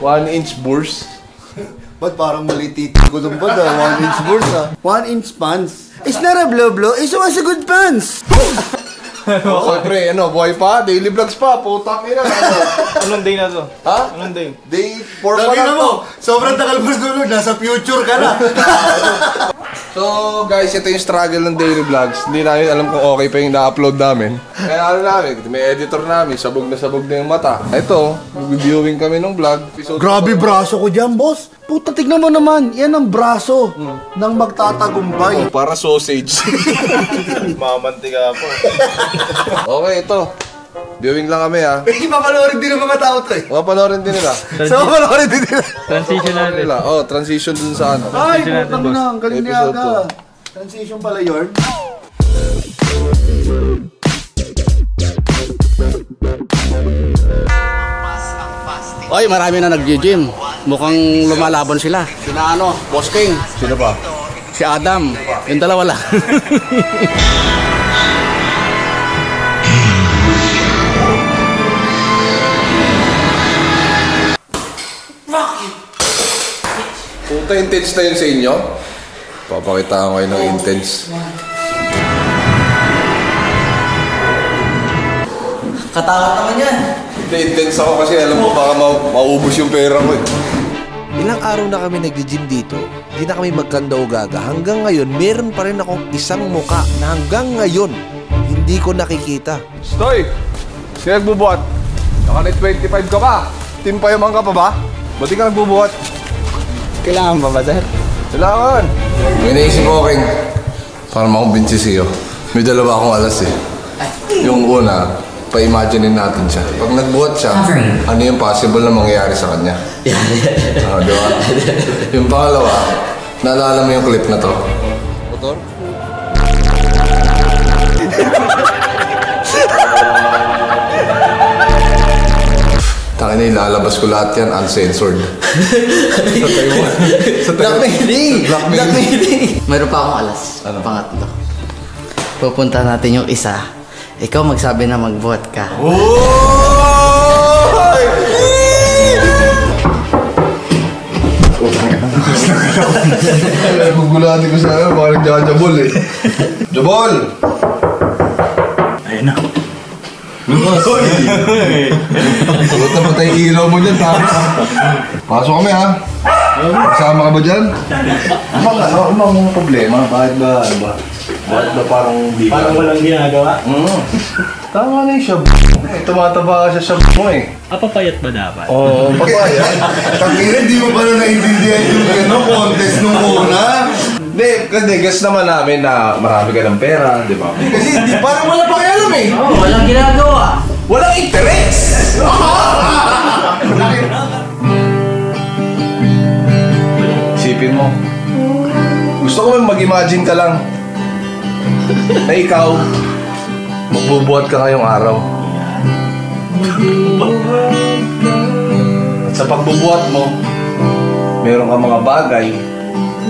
1-inch burst. Ba't parang mali titi ko dun ba? 1-inch burst 1-inch pants. It's not a blow, it's a good pants. Okay, pre, buhay pa, daily vlogs pa, putang ina. Anong day na to? Ha? Anong day? Day 4 pa na to. Sobrang tagal mo sunod, nasa future ka na. So guys, ito yung struggle ng daily vlogs. Hindi namin alam kung okay pa yung na-upload namin. Kaya namin, may editor namin, sabog na yung mata. Ito, viewing kami ng vlog. Grabe braso ko dyan, boss. Puta, tignan mo naman. Yan ang braso ng magtatagumpay. Para sausage. Mamantiga po. Okay, ito. Viewing lang kami ha. Mapanoorin din ng mga tao to eh. Mapanoorin din nila. So, mapanoorin din nila. Transition natin. Transition dun sa ano. Ay, putang na. Ang galing niya Episode ka. Transition pala yun. Oy, marami na nag-gym. Mukhang lumalaban sila. Sina Boss King. Sino pa? Si Adam. Yung dalawa lang. Puta, intense na yun sa inyo? Papakita ko kayo ng intense. Katakot naman yan. Hindi, intense ako kasi alam mo baka maubos yung pera ko eh. Ilang araw na kami nag-gym dito. Hindi na kami magkanda o gaga. Hanggang ngayon, meron pa rin akong isang muka na hanggang ngayon, hindi ko nakikita. Stoy! Sino nagbubuhat? Naka-net 25 ka pa? Team Payaman ka pa ba? Ba't di ka nagbubuhat? Kailangan ba ba, sir? Kailangan! May naisip ko, King. Para makumbinsi sa'yo. May dalawa akong alas eh. Yung una, pa-imaginein natin siya. Pag nagbuhat siya, ano yung possible na mangyayari sa kanya? Diba? Yung pangalawa, naalala mo yung clip na to? Motor? Taka na ilalabas ko lahat yan, uncensored. Blackmailing! Blackmailing! Mayroon pa akong alas. Ano? Pangatlo. Pupunta natin yung isa. Ikaw magsabi na mag-vote ka. Gugulatin ko sa akin, parang nagja-jabol eh. Jabol! Ayun na. Buta pa tayo ilaw mo dyan, tapos. Pasok kami ha. Kasama ka ba dyan? Ano ang problema? Bakit ba parang di ka? Parang walang ginagawa? Tama na yung shab. Tumataba ka sa shab mo eh. Papayat ba dapat? Oo, papaya. Tangina, di mo pa na naiintindihan yung contest nung una. Hindi, kasi guess naman namin na marami ka ng pera, di ba? Kasi di, parang wala pa kayo alam eh. Oo, walang ginagawa. Walang interest! Isipin mo. Gusto ko mag-imagine ka lang na ikaw, magbubuhat ka ngayong araw. At sa pagbubuhat mo, meron ka mga bagay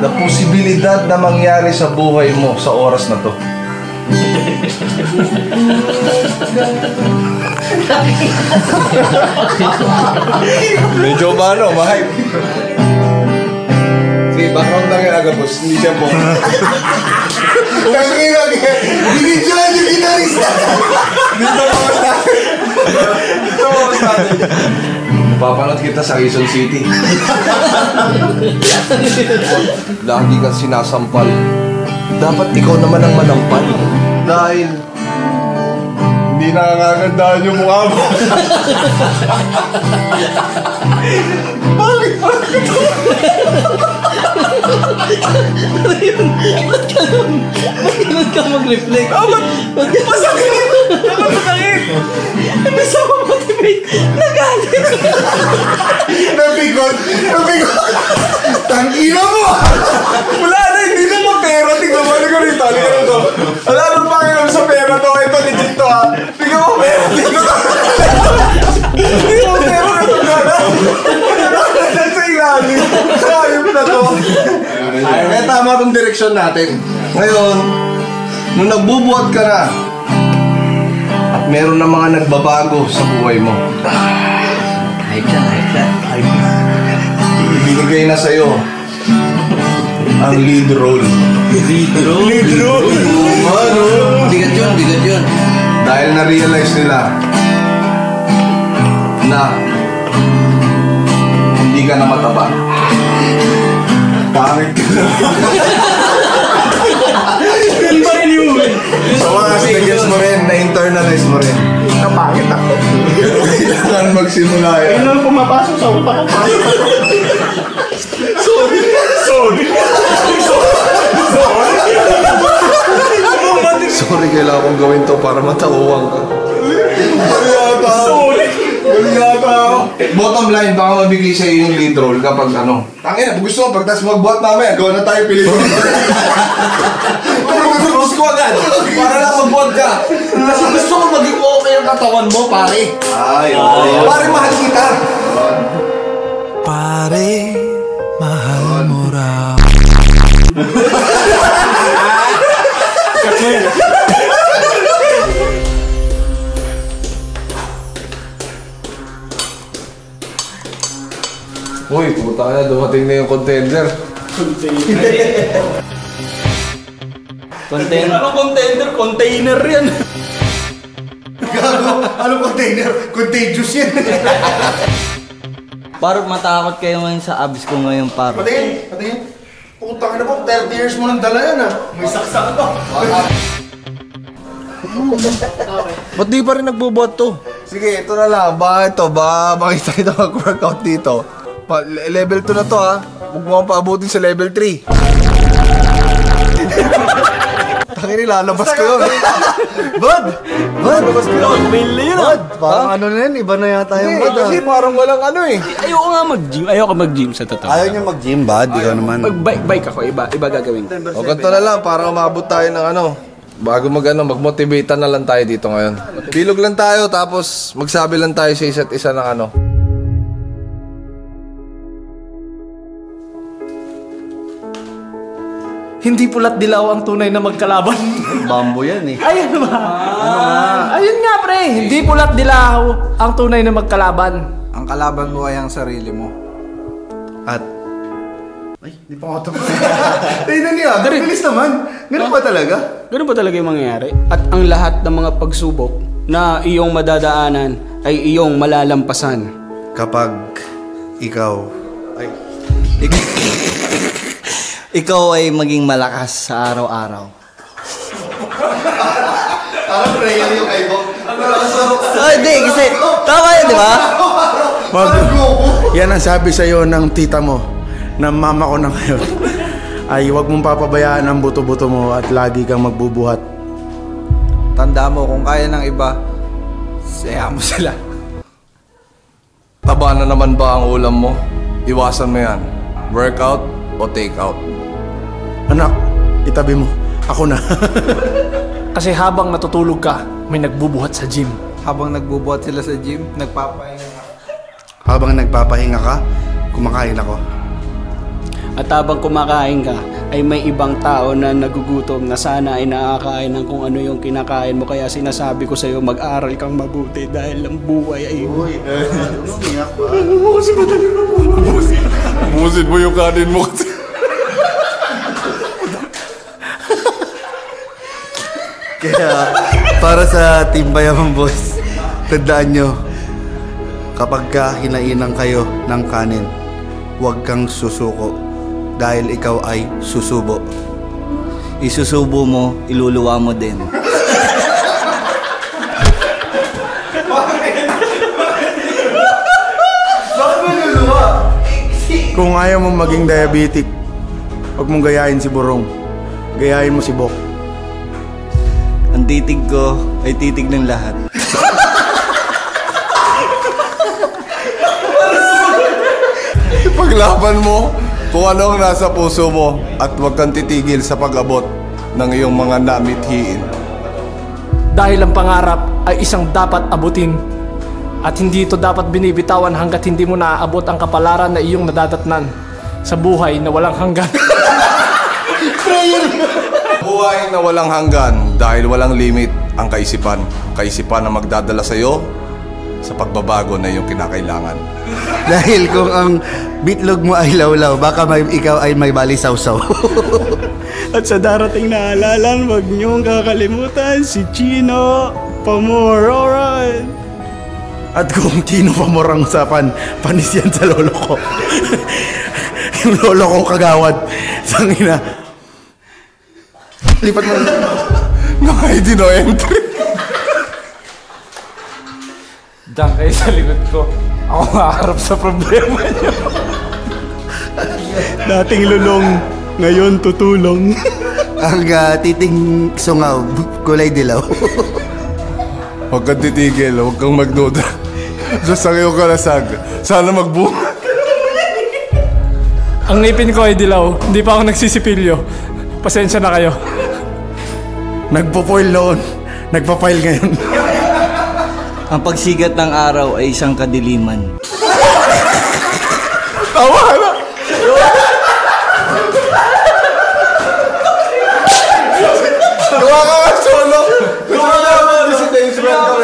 na posibilidad na mangyari sa buhay mo sa oras na to. Medyo ma-hype. Sige, background lang yung agabos, hindi siya po. Binidyoan yung gitarista. Dito ako sa atin. Papanood kita sa Quezon City. Lagi kang sinasampal. Dapat ikaw naman ang manampal. Dahil hindi nakakagandahan yung mukha mo. Bakit ka mag-reflect? Masakit! Masakit! Bisa ko motivate. Nagalit. Nabigot. Tangina mo. Wala na, hindi naman pera. Tingnan mo, ano ko rito? Ano ko rito? Wala nang pakialam sa pera to. Ito, legit to ha. Tingnan mo pera. Tingnan mo pera. Ito gana. Sa ilalim. Sayang na to. Kaya tama itong direksyon natin. Ngayon, nung nagbubuhat ka na, at meron na mga nagbabago sa buhay mo. Binigay na sa'yo ang lead role. Lead role? Bigat yun. Dahil na-realize nila na hindi ka na mataba. Pangit ka na. Hindi pa rin yun. Sa wakas, na-gets mo rin, na-internalize mo rin. Kapangit ako. Kailangan magsimula yan. Ayun lang pumapasok sa utak ko. Sorry. Sorry, kailangan kong gawin to para matauhan ka. Sorry. Bottom line, baka mabigay sa iyo yung lead role kapag ano. Tangina, gusto mo, pagtas magbuhat namin, gawa na tayo Pilipino. Gusto ko agad, para lang magbuhat ka. Kasi gusto mo maging okay ang katawan mo, pare. Pare, mahal kita. Pare, mahal mo raw. Uy, puta na, dumating na yung contender. Ano contender? Container yan. Gago, anong container? Contagious yan. Parang matakot kayo ngayon sa abs ko ngayon, parang. Patingin. Putang na po, 30 years mo nang dala yan May saksak ka. Ba't di pa rin nagbubuhat to? Sige, ito na lang. Baka makita kita mag-workout dito. Level 2 na to ha. Huwag mo akong paabutin sa level 3. Tangin nila, lalabas ko yun. Bud! Lalabas ko yun. Bud! Parang ano na yan, iba na yata yung Bud Kasi parang walang ano eh. Ayoko nga mag-gym. Ayoko mag-gym sa totoo. Ayaw niya mag-gym, Bud. Ikaw naman. Mag-bike ako, iba gagawin. O ganito na lang, para umabot tayo ng ano. Bago mag-motivate na lang tayo dito ngayon. Bilog lang tayo, tapos magsabi lang tayo sa isa't isa ng ano. Hindi pulat dilaw ang tunay na magkalaban. Bambo yan eh. Ayun ba? Ayun nga pre, hindi pulat dilaw ang tunay na magkalaban. Ang kalaban mo ay ang sarili mo. At... Ay, hindi pa ako tapos. Tingnan niya, bilis naman. Ganun ba talaga? Ganun ba talaga yung mangyayari? At ang lahat ng mga pagsubok na iyong madadaanan ay iyong malalampasan. Kapag ikaw... Ay... Ikaw ay maging malakas sa araw-araw. Parang prayer yung kay Bob. Hindi, kasi tama yun, di ba? Yan ang sabi sa'yo ng tita mo, na mama ko na ngayon. Ay huwag mong papabayaan ang buto-buto mo at lagi kang magbubuhat. Tanda mo, kung kaya ng iba, saya mo sila. Taba na naman ba ang ulam mo? Iwasan mo yan. Workout o take out. Anak, itabi mo. Ako na. Kasi habang natutulog ka, may nagbubuhat sa gym. Habang nagbubuhat sila sa gym, nagpapahinga ka. Habang nagpapahinga ka, kumakain ako. At habang kumakain ka, ay may ibang tao na nagugutom na sana ay nakakain ng kung ano yung kinakain mo. Kaya sinasabi ko sa'yo, mag-aral kang mabuti dahil ang buhay ay... Busin mo yung kanin mo kasi. Kaya, para sa Team Bayaman Boys, tandaan nyo, kapag ka hinainang kayo ng kanin, huwag kang susuko dahil ikaw ay susubo. Isusubo mo, iluluwa mo din. Kung ayaw mong maging diabetic, huwag mong gayahin si Burong. Gayahin mo si Bok. Ang titig ko ay titig ng lahat. Paglaban mo kung ano ang nasa puso mo at huwag kang titigil sa pag-abot ng iyong mga namithiin. Dahil ang pangarap ay isang dapat abutin. At hindi ito dapat binibitawan hanggat hindi mo naaabot ang kapalaran na iyong nadadatnan sa buhay na walang hanggan. Buhay na walang hanggan dahil walang limit ang kaisipan. Kaisipan na magdadala sa iyo sa pagbabago na iyong kinakailangan. Dahil kung ang bitlog mo ay lawlaw, baka ikaw ay may balisawsaw. At sa darating na halalan, huwag niyong kakalimutan si Chino Pamor. At kung Chino Pamor ang usapan, panis yan sa lolo ko. Yung lolo kong kagawad. Sangina. Lipat mo na. No ID, no entry. Diyan kayo sa likod ko. Ako maharap sa problema niyo. Dating lulong, ngayon tutulong. Ang titing sungaw, kulay dilaw. Huwag kang titigil, huwag kang magduda. Diyos ang iyong kalasag. Sana magbuhat. Ang ngipin ko ay dilaw. Hindi pa ako nagsisipilyo. Pasensya na kayo. Nagpo-foil noon. Nagpa-file ngayon. Ang pagsigat ng araw ay isang kadiliman. Tawa na! Gawa ka nga solo! Gawa ka nga si James Brown.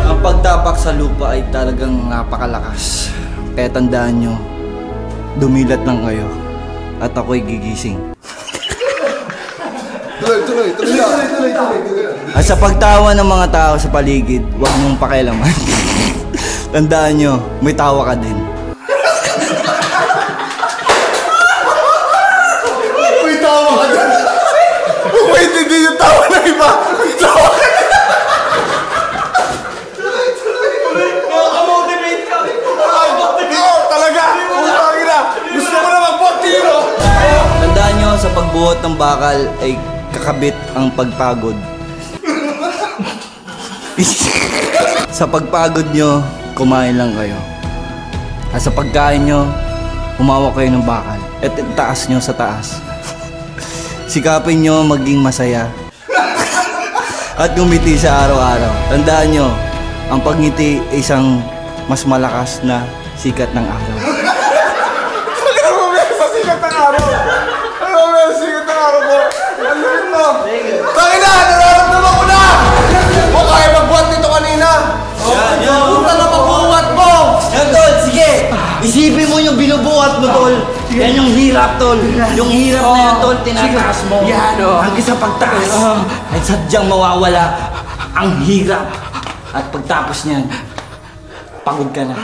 Ang pagtapak sa lupa ay talagang napakalakas. Kaya tandaan nyo, dumilat lang kayo at ako'y gigising. Tuloy. At sa pagtawa ng mga tao sa paligid, huwag mong pakialaman. Tandaan nyo, may tawa ka din. May tawa ka dyan! Wait, hindi yung tawa ng iba! May tawa ka dyan! Nakaka-motivate ka! Oo, talaga! Utangin na! Gusto ko na mag-potiro! Tandaan nyo, sa pagbuhat ng bakal ay kakabit ang pagpagod. Sa pagpagod nyo, kumain lang kayo. At sa pagkain nyo, humawak kayo ng bakal. At taas nyo sa taas. Sikapin nyo maging masaya. At ngumiti sa araw-araw. Tandaan nyo, ang pagngiti ay isang mas malakas na sikat ng araw. Ano mo meron sa sikat ng araw? Ano mo meron sa sikat ng araw ko? Ano rin mo? Tangin na! Nararamdaman ko na! O kaya magbuhat nito kanina! Yan! Puta na pagbuhat mo! Yan, Tol! Sige! Isipin mo yung binubuhat mo, Tol! Yan yung hirap, Tol! Yung hirap na yan, Tol, tinataas mo! Yan, o! Hanggang sa pagtaas! Ay sadyang mawawala ang hirap! At pagtapos niyan, pagod ka na.